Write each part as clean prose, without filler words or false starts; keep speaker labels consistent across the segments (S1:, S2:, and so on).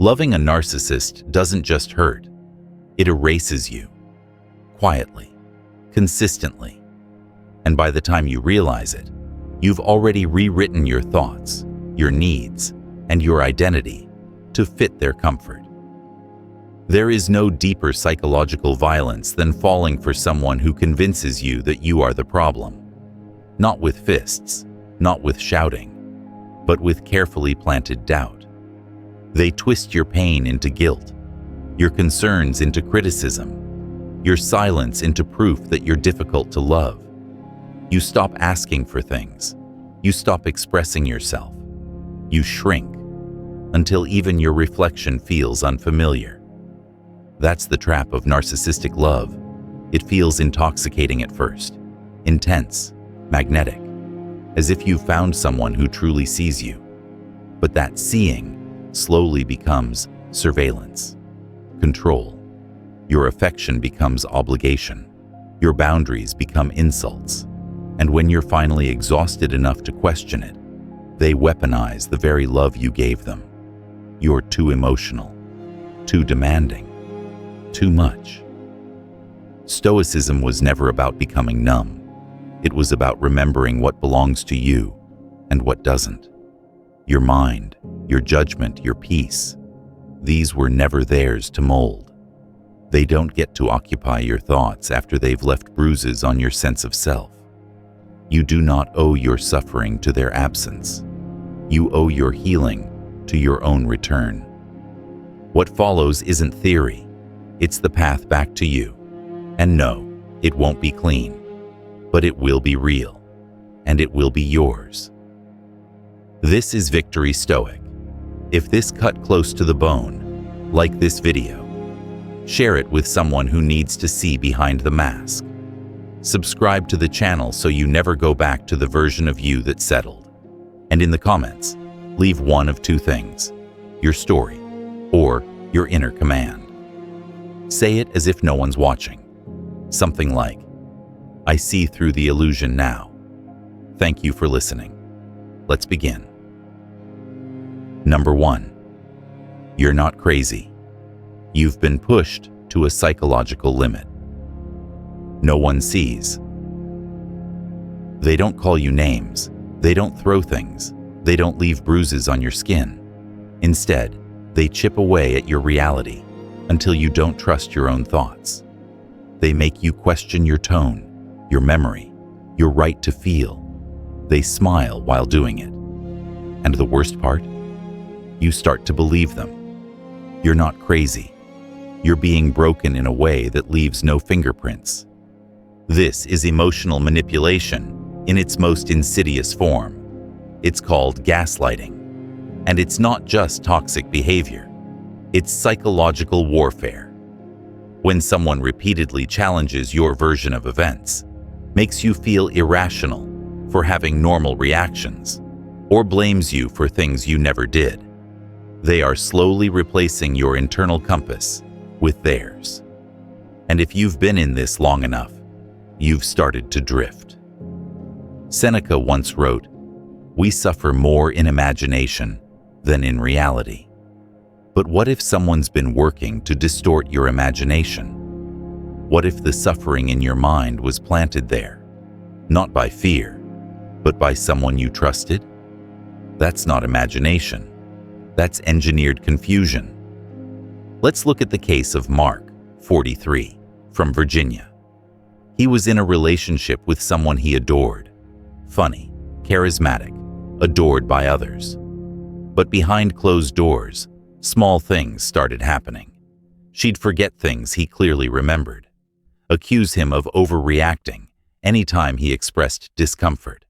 S1: Loving a narcissist doesn't just hurt, it erases you. Quietly, consistently. And by the time you realize it, you've already rewritten your thoughts, your needs, and your identity to fit their comfort. There is no deeper psychological violence than falling for someone who convinces you that you are the problem. Not with fists, not with shouting, but with carefully planted doubt. They twist your pain into guilt, your concerns into criticism, your silence into proof that you're difficult to love. You stop asking for things. You stop expressing yourself. You shrink until even your reflection feels unfamiliar. That's the trap of narcissistic love. It feels intoxicating at first, intense, magnetic, as if you've found someone who truly sees you. But that seeing slowly becomes surveillance, control. Your affection becomes obligation. Your boundaries become insults. And when you're finally exhausted enough to question it, they weaponize the very love you gave them. You're too emotional, too demanding, too much. Stoicism was never about becoming numb. It was about remembering what belongs to you and what doesn't. Your mind, your judgment, your peace. These were never theirs to mold. They don't get to occupy your thoughts after they've left bruises on your sense of self. You do not owe your suffering to their absence. You owe your healing to your own return. What follows isn't theory. It's the path back to you. And no, it won't be clean, but it will be real, and it will be yours. This is Victory Stoic. If this cut close to the bone, like this video, share it with someone who needs to see behind the mask. Subscribe to the channel so you never go back to the version of you that settled. And in the comments, leave one of two things: your story or your inner command. Say it as if no one's watching. Something like, "I see through the illusion now. Thank you for listening." Let's begin. Number 1. You're not crazy. You've been pushed to a psychological limit. No one sees. They don't call you names. They don't throw things. They don't leave bruises on your skin. Instead, they chip away at your reality until you don't trust your own thoughts. They make you question your tone, your memory, your right to feel. They smile while doing it. And the worst part? You start to believe them. You're not crazy. You're being broken in a way that leaves no fingerprints. This is emotional manipulation in its most insidious form. It's called gaslighting. And it's not just toxic behavior. It's psychological warfare. When someone repeatedly challenges your version of events, makes you feel irrational for having normal reactions, or blames you for things you never did, they are slowly replacing your internal compass with theirs. And if you've been in this long enough, you've started to drift. Seneca once wrote, "We suffer more in imagination than in reality." But what if someone's been working to distort your imagination? What if the suffering in your mind was planted there, not by fear, but by someone you trusted? That's not imagination. That's engineered confusion. Let's look at the case of Mark, 43, from Virginia. He was in a relationship with someone he adored. Funny, charismatic, adored by others. But behind closed doors, small things started happening. She'd forget things he clearly remembered, accuse him of overreacting anytime he expressed discomfort.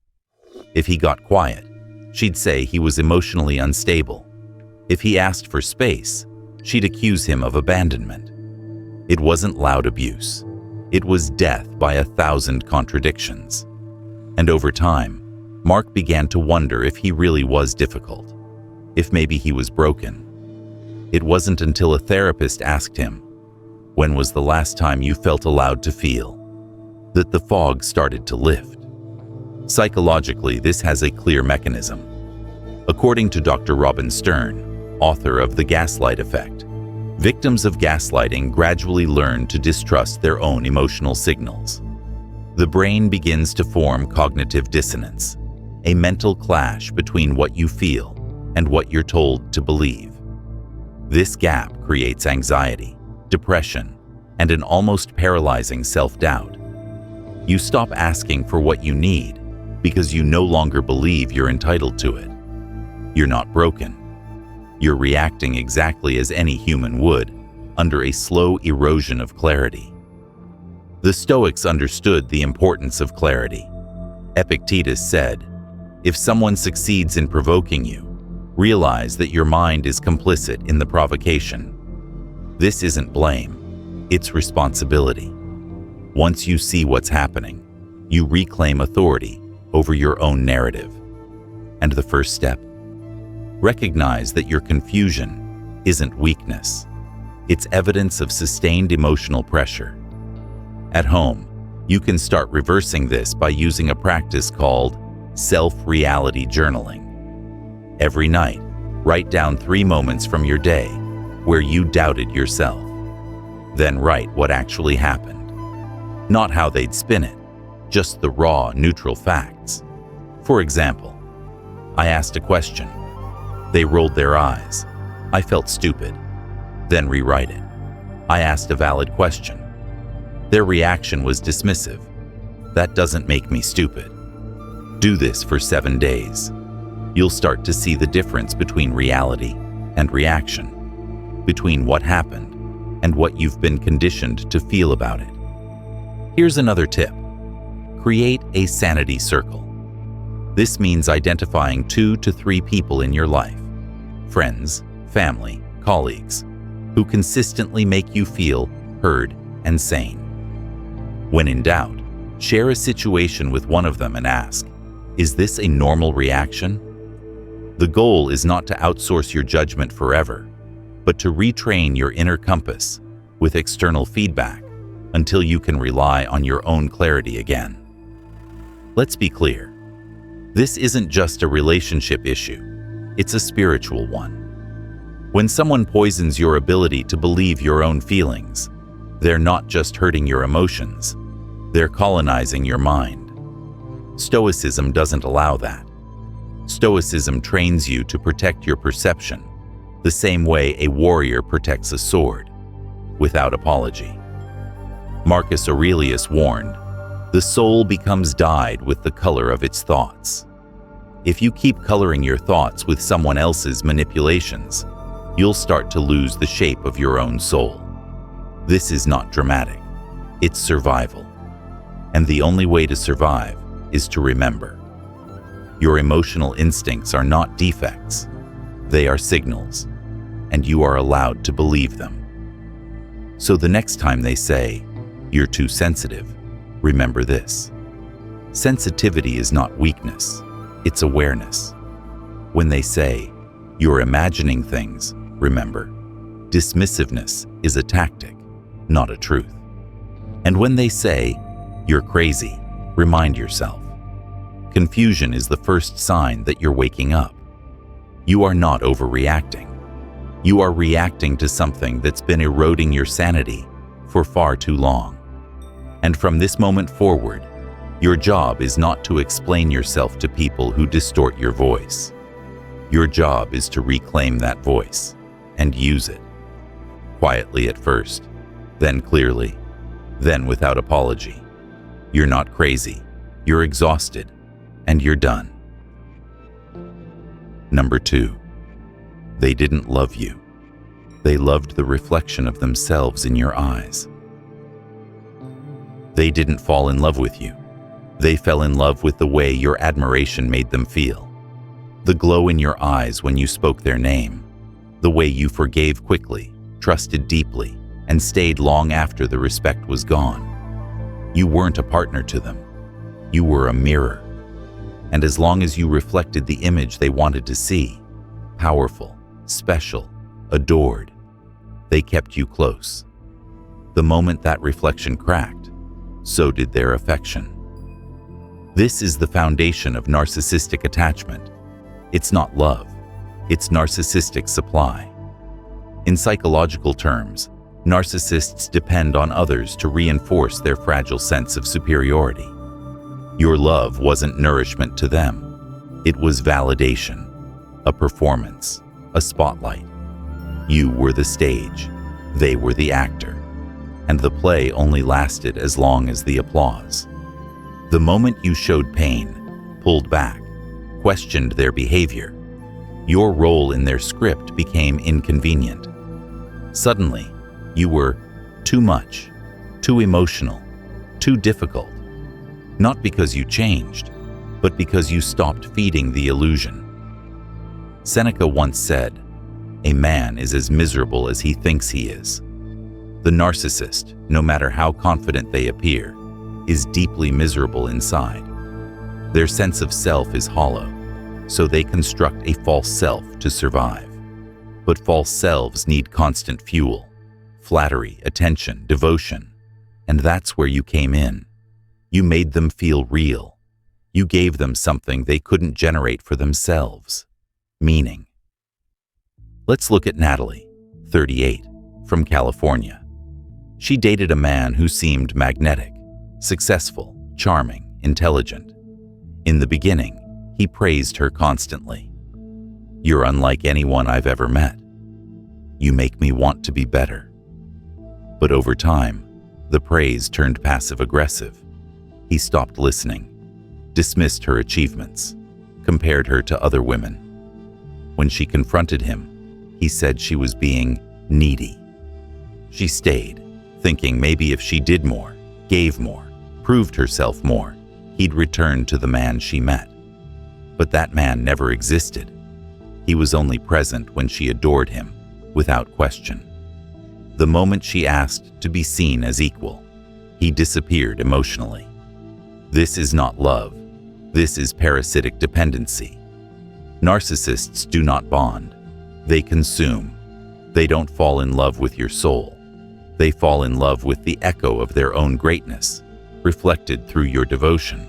S1: If he got quiet, she'd say he was emotionally unstable. If he asked for space, she'd accuse him of abandonment. It wasn't loud abuse. It was death by 1,000 contradictions. And over time, Mark began to wonder if he really was difficult, if maybe he was broken. It wasn't until a therapist asked him, "When was the last time you felt allowed to feel?" that the fog started to lift. Psychologically, this has a clear mechanism. According to Dr. Robin Stern, author of The Gaslight Effect. Victims of gaslighting gradually learn to distrust their own emotional signals. The brain begins to form cognitive dissonance, a mental clash between what you feel and what you're told to believe. This gap creates anxiety, depression, and an almost paralyzing self-doubt. You stop asking for what you need because you no longer believe you're entitled to it. You're not broken. You're reacting exactly as any human would, under a slow erosion of clarity. The Stoics understood the importance of clarity. Epictetus said, "If someone succeeds in provoking you, realize that your mind is complicit in the provocation." This isn't blame, it's responsibility. Once you see what's happening, you reclaim authority over your own narrative. And the first step? Recognize that your confusion isn't weakness. It's evidence of sustained emotional pressure. At home, you can start reversing this by using a practice called self-reality journaling. Every night, write down 3 moments from your day where you doubted yourself. Then write what actually happened. Not how they'd spin it, just the raw, neutral facts. For example, I asked a question. They rolled their eyes. I felt stupid. Then rewrite it. I asked a valid question. Their reaction was dismissive. That doesn't make me stupid. Do this for 7 days. You'll start to see the difference between reality and reaction, between what happened and what you've been conditioned to feel about it. Here's another tip. Create a sanity circle. This means identifying 2 to 3 people in your life, friends, family, colleagues, who consistently make you feel heard and sane. When in doubt, share a situation with one of them and ask, is this a normal reaction? The goal is not to outsource your judgment forever, but to retrain your inner compass with external feedback until you can rely on your own clarity again. Let's be clear. This isn't just a relationship issue, it's a spiritual one. When someone poisons your ability to believe your own feelings, they're not just hurting your emotions, they're colonizing your mind. Stoicism doesn't allow that. Stoicism trains you to protect your perception, the same way a warrior protects a sword, without apology. Marcus Aurelius warned, "The soul becomes dyed with the color of its thoughts." If you keep coloring your thoughts with someone else's manipulations, you'll start to lose the shape of your own soul. This is not dramatic, it's survival. And the only way to survive is to remember. Your emotional instincts are not defects, they are signals, and you are allowed to believe them. So the next time they say, "You're too sensitive," remember this. Sensitivity is not weakness, it's awareness. When they say, "You're imagining things," remember, dismissiveness is a tactic, not a truth. And when they say, "You're crazy," remind yourself. Confusion is the first sign that you're waking up. You are not overreacting. You are reacting to something that's been eroding your sanity for far too long. And from this moment forward, your job is not to explain yourself to people who distort your voice. Your job is to reclaim that voice and use it. Quietly at first, then clearly, then without apology. You're not crazy, you're exhausted, and you're done. Number 2, they didn't love you. They loved the reflection of themselves in your eyes. They didn't fall in love with you. They fell in love with the way your admiration made them feel. The glow in your eyes when you spoke their name. The way you forgave quickly, trusted deeply, and stayed long after the respect was gone. You weren't a partner to them. You were a mirror. And as long as you reflected the image they wanted to see, powerful, special, adored, they kept you close. The moment that reflection cracked, so did their affection. This is the foundation of narcissistic attachment. It's not love, It's narcissistic supply. In psychological terms, narcissists depend on others to reinforce their fragile sense of superiority. Your love wasn't nourishment to them. It was validation, a performance, a spotlight. You were the stage, they were the actor, and the play only lasted as long as the applause. The moment you showed pain, pulled back, questioned their behavior, your role in their script became inconvenient. Suddenly, you were too much, too emotional, too difficult. Not because you changed, but because you stopped feeding the illusion. Seneca once said, "A man is as miserable as he thinks he is." The narcissist, no matter how confident they appear, is deeply miserable inside. Their sense of self is hollow, so they construct a false self to survive. But false selves need constant fuel, flattery, attention, devotion, and that's where you came in. You made them feel real. You gave them something they couldn't generate for themselves: meaning. Let's look at Natalie, 38, from California. She dated a man who seemed magnetic, successful, charming, intelligent. In the beginning, he praised her constantly. "You're unlike anyone I've ever met. You make me want to be better." But over time, the praise turned passive-aggressive. He stopped listening, dismissed her achievements, compared her to other women. When she confronted him, he said she was being needy. She stayed, thinking maybe if she did more, gave more, proved herself more, he'd return to the man she met. But that man never existed. He was only present when she adored him, without question. The moment she asked to be seen as equal, he disappeared emotionally. This is not love. This is parasitic dependency. Narcissists do not bond. They consume. They don't fall in love with your soul. They fall in love with the echo of their own greatness, reflected through your devotion.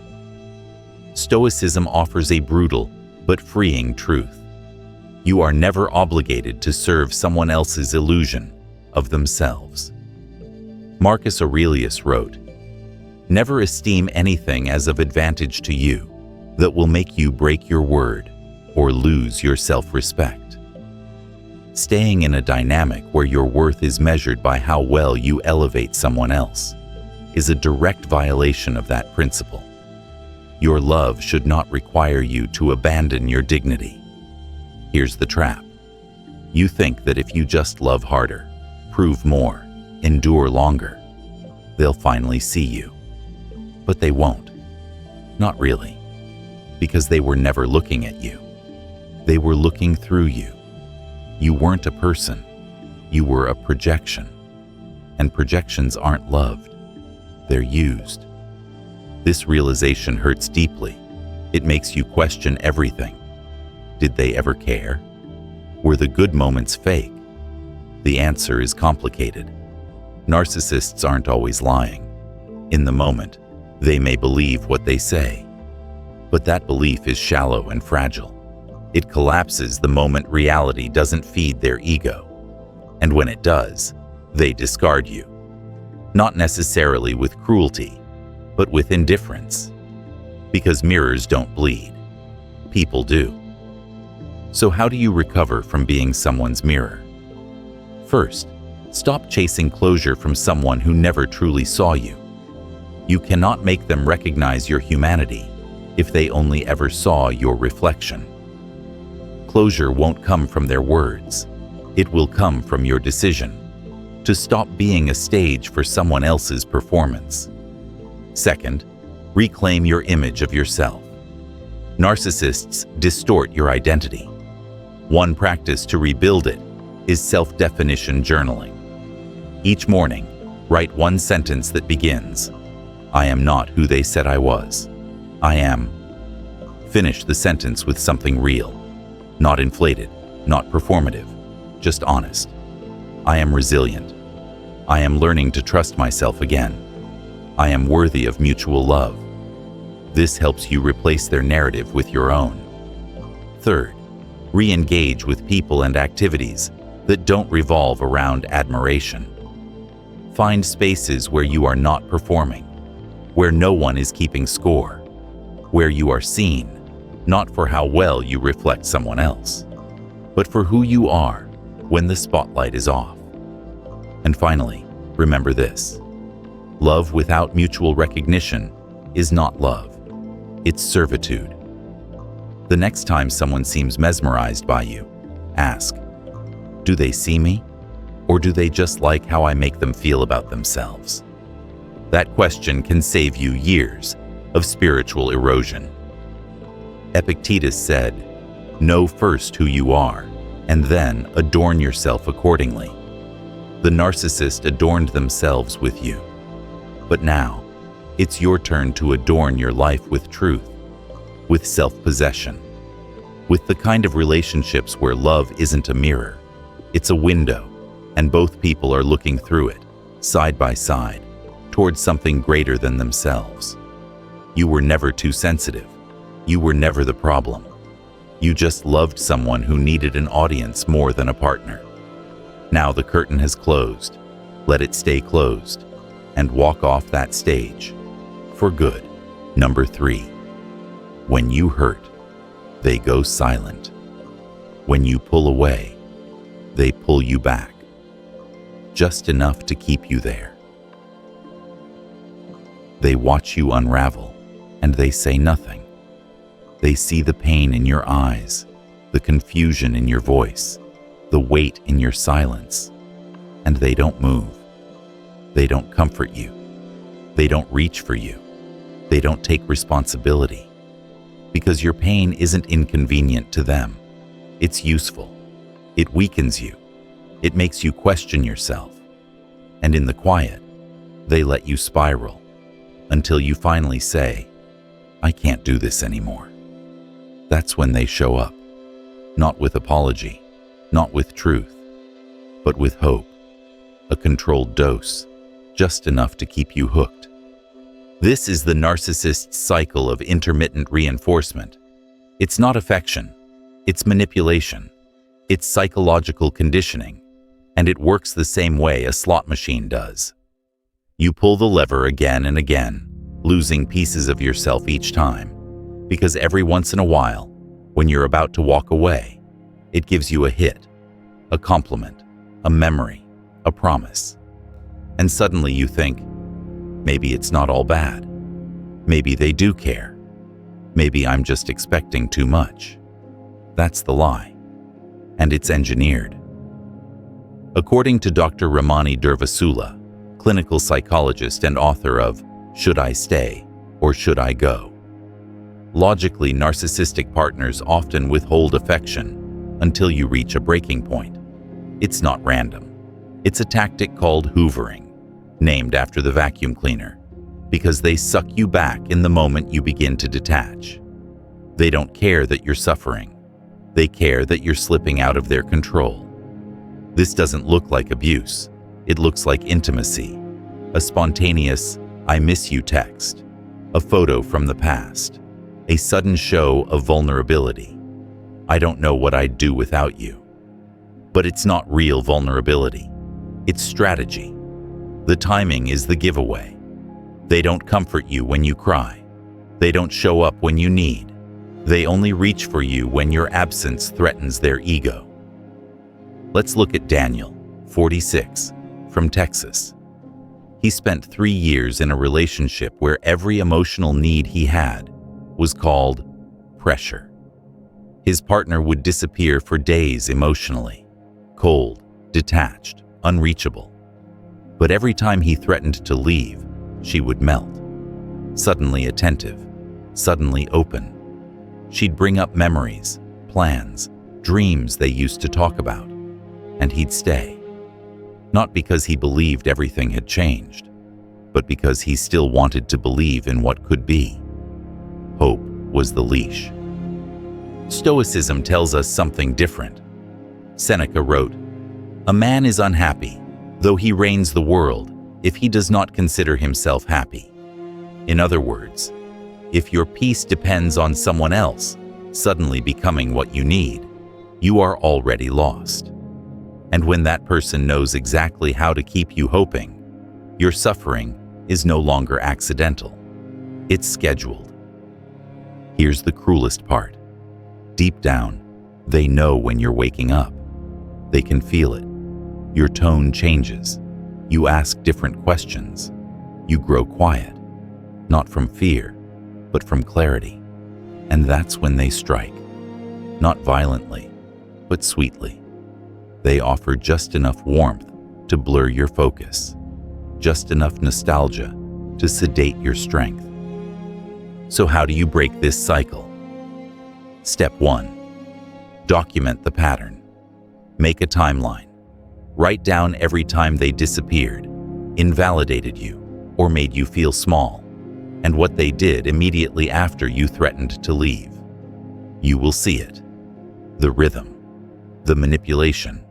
S1: Stoicism offers a brutal but freeing truth. You are never obligated to serve someone else's illusion of themselves. Marcus Aurelius wrote, "Never esteem anything as of advantage to you that will make you break your word or lose your self-respect." Staying in a dynamic where your worth is measured by how well you elevate someone else is a direct violation of that principle. Your love should not require you to abandon your dignity. Here's the trap. You think that if you just love harder, prove more, endure longer, they'll finally see you. But they won't. Not really. Because they were never looking at you. They were looking through you. You weren't a person. You were a projection. And projections aren't loved. They're used. This realization hurts deeply. It makes you question everything. Did they ever care? Were the good moments fake? The answer is complicated. Narcissists aren't always lying. In the moment, they may believe what they say. But that belief is shallow and fragile. It collapses the moment reality doesn't feed their ego. And when it does, they discard you. Not necessarily with cruelty, but with indifference. Because mirrors don't bleed. People do. So how do you recover from being someone's mirror? First, stop chasing closure from someone who never truly saw you. You cannot make them recognize your humanity if they only ever saw your reflection. Closure won't come from their words. It will come from your decision to stop being a stage for someone else's performance. Second, reclaim your image of yourself. Narcissists distort your identity. One practice to rebuild it is self-definition journaling. Each morning, write one sentence that begins, "I am not who they said I was. I am." Finish the sentence with something real. Not inflated, not performative, just honest. I am resilient. I am learning to trust myself again. I am worthy of mutual love. This helps you replace their narrative with your own. Third, Re-engage with people and activities that don't revolve around admiration. Find spaces where you are not performing, where no one is keeping score, where you are seen, not for how well you reflect someone else, but for who you are when the spotlight is off. And finally, remember this: love without mutual recognition is not love, it's servitude. The next time someone seems mesmerized by you, ask, do they see me? Or do they just like how I make them feel about themselves? That question can save you years of spiritual erosion. Epictetus said, "Know first who you are, and then adorn yourself accordingly." The narcissist adorned themselves with you. But now, it's your turn to adorn your life with truth, with self-possession, with the kind of relationships where love isn't a mirror, it's a window, and both people are looking through it, side by side, towards something greater than themselves. You were never too sensitive. You were never the problem. You just loved someone who needed an audience more than a partner. Now the curtain has closed. Let it stay closed, and walk off that stage for good. Number 3. When you hurt, they go silent. When you pull away, they pull you back, just enough to keep you there. They watch you unravel, and they say nothing. They see the pain in your eyes, the confusion in your voice, the weight in your silence, and they don't move. They don't comfort you. They don't reach for you. They don't take responsibility. Because your pain isn't inconvenient to them. It's useful. It weakens you. It makes you question yourself. And in the quiet, they let you spiral until you finally say, "I can't do this anymore." That's when they show up, not with apology, not with truth, but with hope, a controlled dose, just enough to keep you hooked. This is the narcissist's cycle of intermittent reinforcement. It's not affection, it's manipulation, it's psychological conditioning, and it works the same way a slot machine does. You pull the lever again and again, losing pieces of yourself each time, because every once in a while, when you're about to walk away, it gives you a hit, a compliment, a memory, a promise. And suddenly you think, maybe it's not all bad. Maybe they do care. Maybe I'm just expecting too much. That's the lie. And it's engineered. According to Dr. Ramani Durvasula, clinical psychologist and author of Should I Stay or Should I Go? Logically, narcissistic partners often withhold affection until you reach a breaking point. It's not random. It's a tactic called hoovering, named after the vacuum cleaner, because they suck you back in the moment you begin to detach. They don't care that you're suffering. They care that you're slipping out of their control. This doesn't look like abuse. It looks like intimacy, a spontaneous, "I miss you" text, a photo from the past, a sudden show of vulnerability. "I don't know what I'd do without you." But it's not real vulnerability. It's strategy. The timing is the giveaway. They don't comfort you when you cry. They don't show up when you need. They only reach for you when your absence threatens their ego. Let's look at Daniel, 46, from Texas. He spent 3 years in a relationship where every emotional need he had was called pressure. His partner would disappear for days emotionally, cold, detached, unreachable. But every time he threatened to leave, she would melt. Suddenly attentive, suddenly open. She'd bring up memories, plans, dreams they used to talk about, and he'd stay. Not because he believed everything had changed, but because he still wanted to believe in what could be. Hope was the leash. Stoicism tells us something different. Seneca wrote, "A man is unhappy, though he reigns the world, if he does not consider himself happy." In other words, if your peace depends on someone else suddenly becoming what you need, you are already lost. And when that person knows exactly how to keep you hoping, your suffering is no longer accidental. It's scheduled. Here's the cruelest part. Deep down, they know when you're waking up. They can feel it. Your tone changes. You ask different questions. You grow quiet, not from fear, but from clarity. And that's when they strike. Not violently, but sweetly. They offer just enough warmth to blur your focus, just enough nostalgia to sedate your strength. So how do you break this cycle? Step 1. Document the pattern. Make a timeline. Write down every time they disappeared, invalidated you, or made you feel small, and what they did immediately after you threatened to leave. You will see it. The rhythm, the manipulation,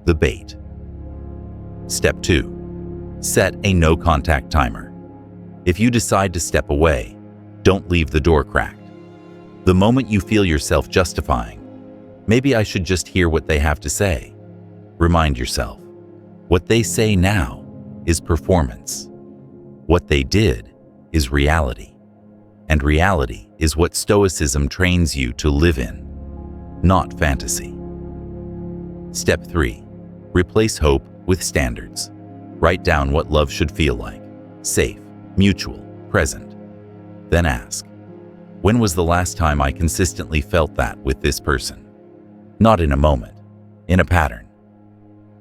S1: the bait. Step 2. Set a no-contact timer. If you decide to step away, don't leave the door cracked. The moment you feel yourself justifying, maybe I should just hear what they have to say. Remind yourself, what they say now is performance. What they did is reality. And reality is what Stoicism trains you to live in, not fantasy. Step 3. Replace hope with standards. Write down what love should feel like: safe, mutual, present. Then ask, when was the last time I consistently felt that with this person? Not in a moment, in a pattern.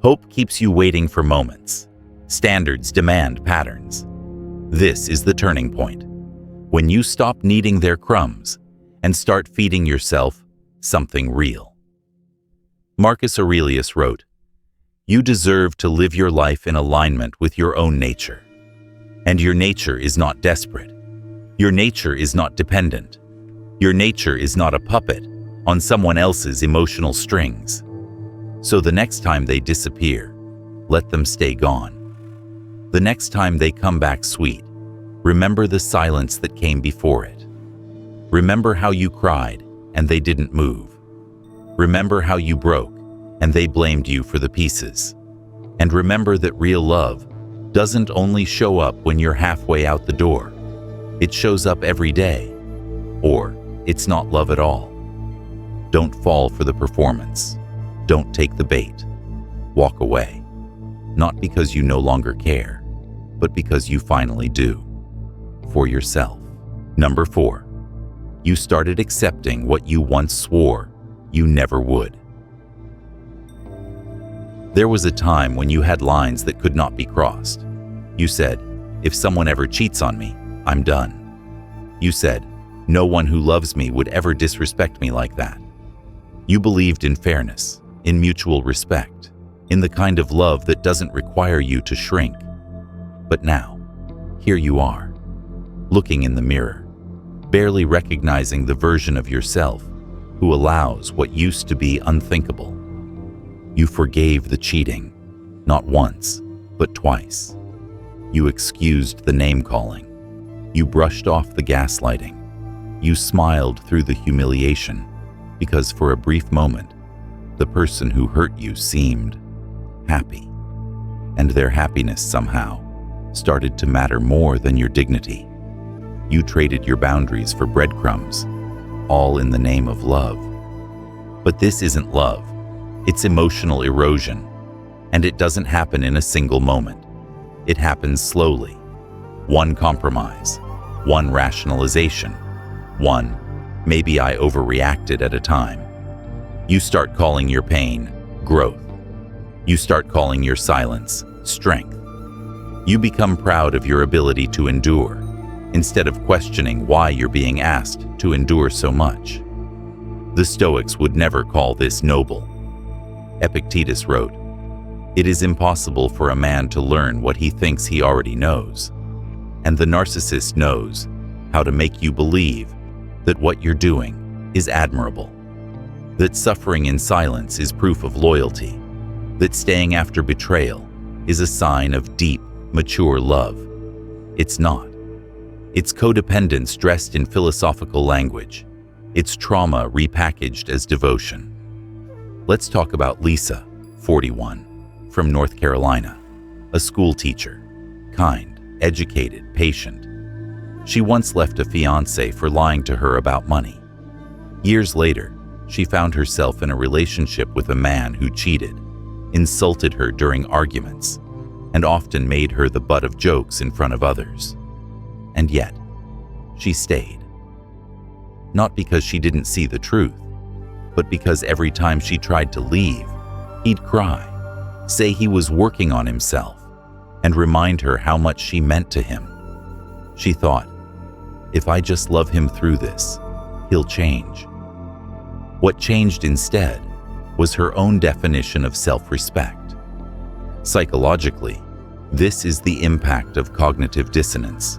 S1: Hope keeps you waiting for moments. Standards demand patterns. This is the turning point. When you stop needing their crumbs and start feeding yourself something real. Marcus Aurelius wrote, "You deserve to live your life in alignment with your own nature. And your nature is not desperate. Your nature is not dependent. Your nature is not a puppet on someone else's emotional strings. So the next time they disappear, let them stay gone. The next time they come back sweet, remember the silence that came before it. Remember how you cried and they didn't move. Remember how you broke and they blamed you for the pieces. And remember that real love doesn't only show up when you're halfway out the door. It shows up every day. Or it's not love at all. Don't fall for the performance. Don't take the bait. Walk away. Not because you no longer care, but because you finally do. For yourself. Number 4. You started accepting what you once swore you never would. There was a time when you had lines that could not be crossed. You said, if someone ever cheats on me, I'm done. You said, no one who loves me would ever disrespect me like that. You believed in fairness, in mutual respect, in the kind of love that doesn't require you to shrink. But now, here you are, looking in the mirror, barely recognizing the version of yourself who allows what used to be unthinkable. You forgave the cheating, not once, but twice. You excused the name-calling. You brushed off the gaslighting. You smiled through the humiliation, because for a brief moment, the person who hurt you seemed happy. And their happiness somehow started to matter more than your dignity. You traded your boundaries for breadcrumbs, all in the name of love. But this isn't love. It's emotional erosion. And it doesn't happen in a single moment. It happens slowly. One compromise, one rationalization, one, maybe I overreacted at a time. You start calling your pain growth. You start calling your silence strength. You become proud of your ability to endure, instead of questioning why you're being asked to endure so much. The Stoics would never call this noble. Epictetus wrote, "It is impossible for a man to learn what he thinks he already knows." And the narcissist knows how to make you believe that what you're doing is admirable, that suffering in silence is proof of loyalty, that staying after betrayal is a sign of deep, mature love. It's not. It's codependence dressed in philosophical language. It's trauma repackaged as devotion. Let's talk about Lisa, 41, from North Carolina, a school teacher, kind, educated, patient. She once left a fiancé for lying to her about money. Years later, she found herself in a relationship with a man who cheated, insulted her during arguments, and often made her the butt of jokes in front of others. And yet, she stayed. Not because she didn't see the truth, but because every time she tried to leave, he'd cry, say he was working on himself, and remind her how much she meant to him. She thought, if I just love him through this, he'll change. What changed instead was her own definition of self-respect. Psychologically, this is the impact of cognitive dissonance,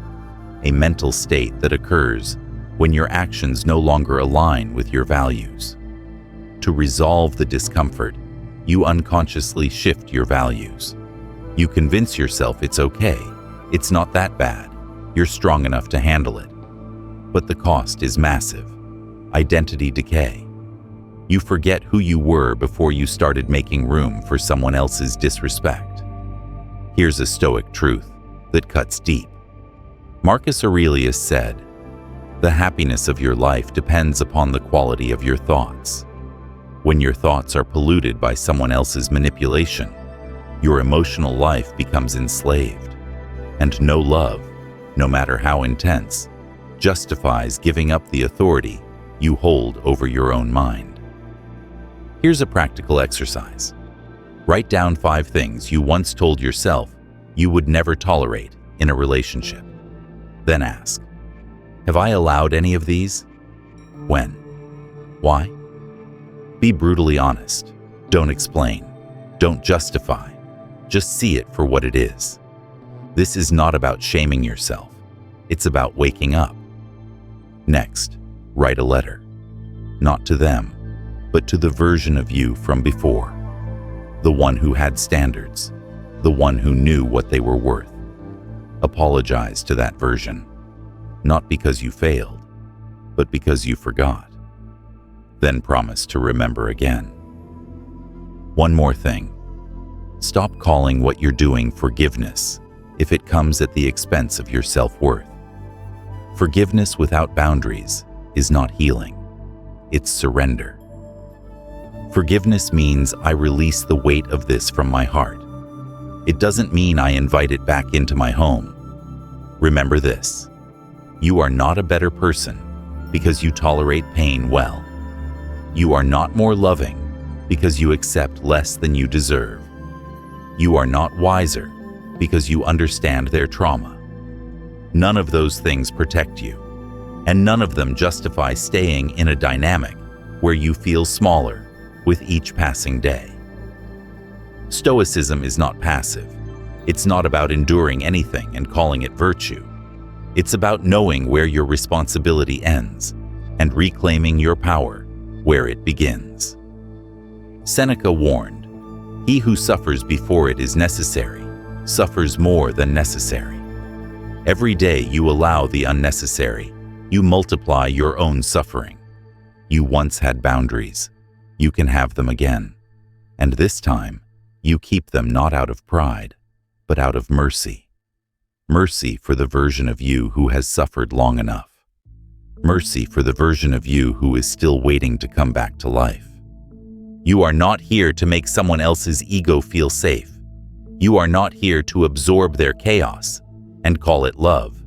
S1: a mental state that occurs when your actions no longer align with your values. To resolve the discomfort, you unconsciously shift your values. You convince yourself it's okay, it's not that bad, you're strong enough to handle it. But the cost is massive: identity decay. You forget who you were before you started making room for someone else's disrespect. Here's a Stoic truth that cuts deep. Marcus Aurelius said, "The happiness of your life depends upon the quality of your thoughts." When your thoughts are polluted by someone else's manipulation, your emotional life becomes enslaved, and no love, no matter how intense, justifies giving up the authority you hold over your own mind. Here's a practical exercise. Write down 5 things you once told yourself you would never tolerate in a relationship. Then ask, have I allowed any of these? When? Why? Be brutally honest. Don't explain. Don't justify. Just see it for what it is. This is not about shaming yourself. It's about waking up. Next, write a letter. Not to them, but to the version of you from before. The one who had standards. The one who knew what they were worth. Apologize to that version. Not because you failed, but because you forgot. Then promise to remember again. One more thing. Stop calling what you're doing forgiveness if it comes at the expense of your self-worth. Forgiveness without boundaries is not healing. It's surrender. Forgiveness means I release the weight of this from my heart. It doesn't mean I invite it back into my home. Remember this. You are not a better person because you tolerate pain well. You are not more loving because you accept less than you deserve. You are not wiser because you understand their trauma. None of those things protect you, and none of them justify staying in a dynamic where you feel smaller with each passing day. Stoicism is not passive. It's not about enduring anything and calling it virtue. It's about knowing where your responsibility ends and reclaiming your power where it begins. Seneca warned, "He who suffers before it is necessary suffers more than necessary." Every day you allow the unnecessary, you multiply your own suffering. You once had boundaries. You can have them again. And this time, you keep them not out of pride, but out of mercy. Mercy for the version of you who has suffered long enough. Mercy for the version of you who is still waiting to come back to life. You are not here to make someone else's ego feel safe. You are not here to absorb their chaos and call it love.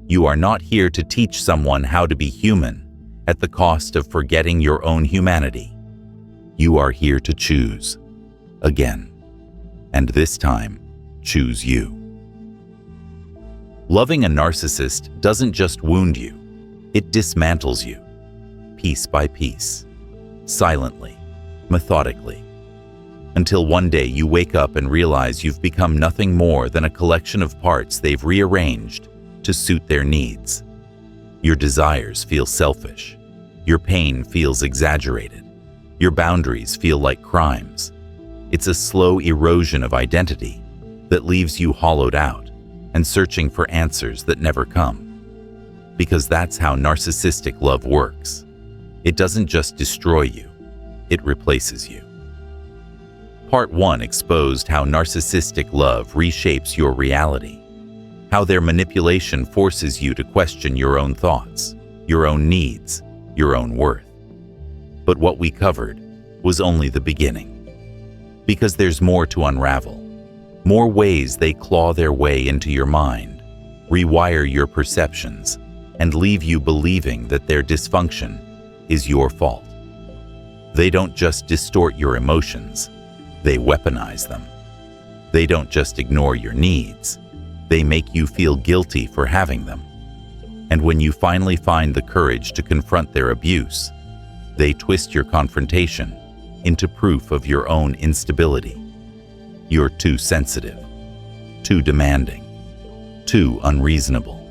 S1: You are not here to teach someone how to be human at the cost of forgetting your own humanity. You are here to choose again, and this time, choose you. Loving a narcissist doesn't just wound you, it dismantles you, piece by piece, silently, methodically, until one day you wake up and realize you've become nothing more than a collection of parts they've rearranged to suit their needs. Your desires feel selfish, your pain feels exaggerated, your boundaries feel like crimes. It's a slow erosion of identity that leaves you hollowed out and searching for answers that never come. Because that's how narcissistic love works. It doesn't just destroy you, it replaces you. Part 1 exposed how narcissistic love reshapes your reality, how their manipulation forces you to question your own thoughts, your own needs, your own worth. But what we covered was only the beginning, because there's more to unravel, more ways they claw their way into your mind, rewire your perceptions, and leave you believing that their dysfunction is your fault. They don't just distort your emotions, they weaponize them. They don't just ignore your needs, they make you feel guilty for having them. And when you finally find the courage to confront their abuse, they twist your confrontation into proof of your own instability. You're too sensitive, too demanding, too unreasonable.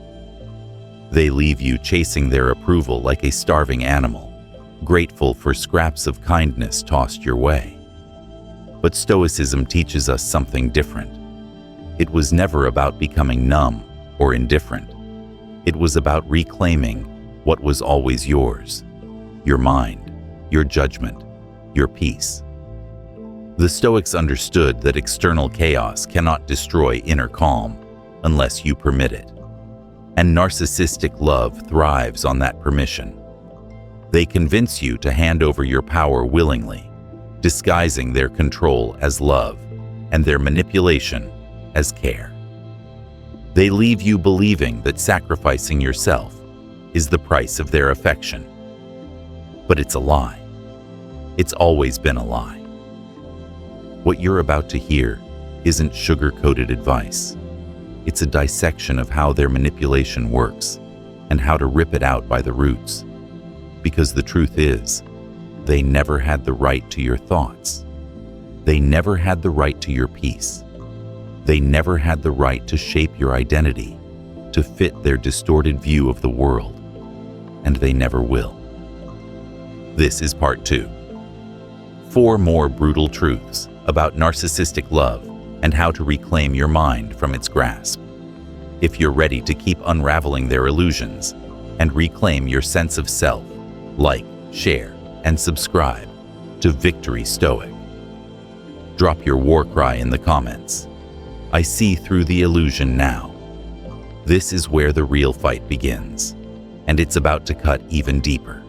S1: They leave you chasing their approval like a starving animal, grateful for scraps of kindness tossed your way. But Stoicism teaches us something different. It was never about becoming numb or indifferent. It was about reclaiming what was always yours: your mind, your judgment, your peace. The Stoics understood that external chaos cannot destroy inner calm unless you permit it. And narcissistic love thrives on that permission. They convince you to hand over your power willingly, disguising their control as love and their manipulation as care. They leave you believing that sacrificing yourself is the price of their affection. But it's a lie. It's always been a lie. What you're about to hear isn't sugar-coated advice. It's a dissection of how their manipulation works and how to rip it out by the roots. Because the truth is, they never had the right to your thoughts. They never had the right to your peace. They never had the right to shape your identity, to fit their distorted view of the world. And they never will. This is part 2. 4 more brutal truths about narcissistic love and how to reclaim your mind from its grasp. If you're ready to keep unraveling their illusions and reclaim your sense of self, like, share, and subscribe to Victory Stoic. Drop your war cry in the comments. I see through the illusion now. This is where the real fight begins, and it's about to cut even deeper.